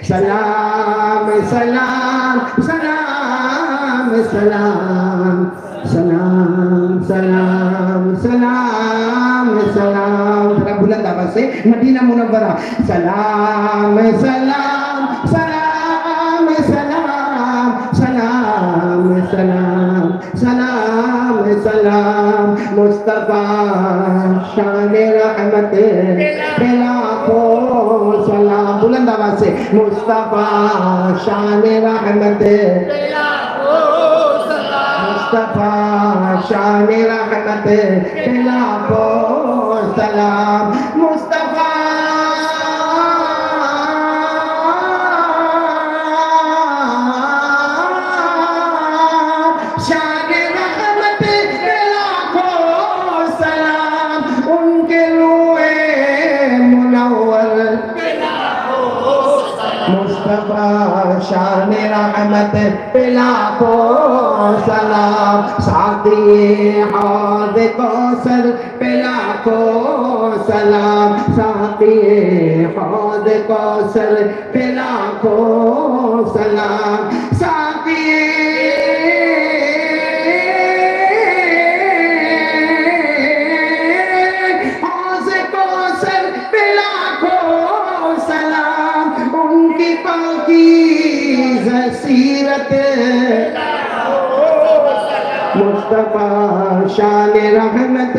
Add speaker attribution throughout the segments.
Speaker 1: سلام سلام سلام سلام سلام سلام سلام سلام ذرا بلند آواز سے مدینہ منورہ سلام سلام سلام سلام سلام سلام سلام سلام مصطفیٰ شان رحمت لاکھوں سلام بلند آواز سے مصطفیٰ شان رحمت مصطفیٰ شان رحمت لاکھوں سلام مصطفیٰ شان رحمت لاکھوں سلام ان کے روح منور مصطفیٰ شان رحمت لاکھوں سلام ساقی حوض کوثر لاکھوں سلام ساقی حوض کوثر لاکھوں سلام ساقی حوض کوثر لاکھوں سلام ان کی پاکیزہ سیرت مصطفیٰ شان رحمت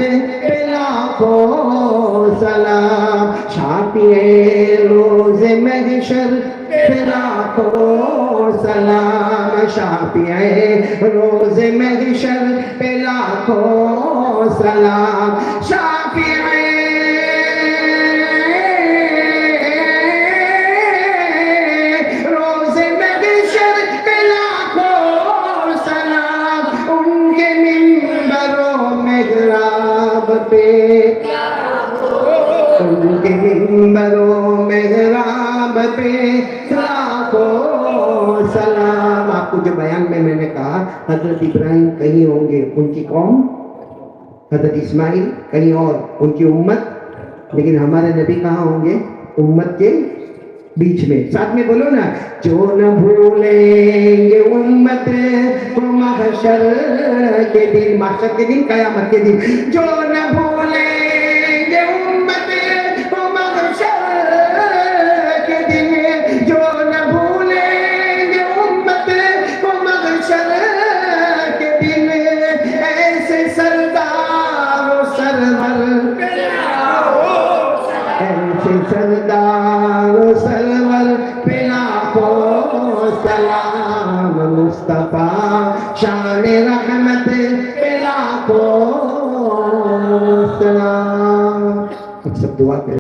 Speaker 1: لاکھوں سلام شافع روز محشر لاکھوں سلام شافع روز محشر لاکھوں سلام شافع ان کے منبر و محراب پہ لاکھوں سلام آپ کو جو بیان میں نے کہا حضرت ابراہیم کہیں ہوں گے ان کی قوم حضرت اسماعیل کہیں اور ان کی امت لیکن ہمارے نبی کہاں ہوں گے امت کے بیچ میں ساتھ میں بولو نا جو نہ بھولیں گے امت کو محشر کے دن محشر کے دن قیامت کے دن جو نہ بھولیں گے امت کو محشر کے دن جو نہ بھولیں گے امت کو محشر کے دن ایسے سردار و سرور ایسے سردار و سرور پہ لاکھوں سلام مصطفیٰ شان رحمت پہ لاکھوں سلام سب دعا کریں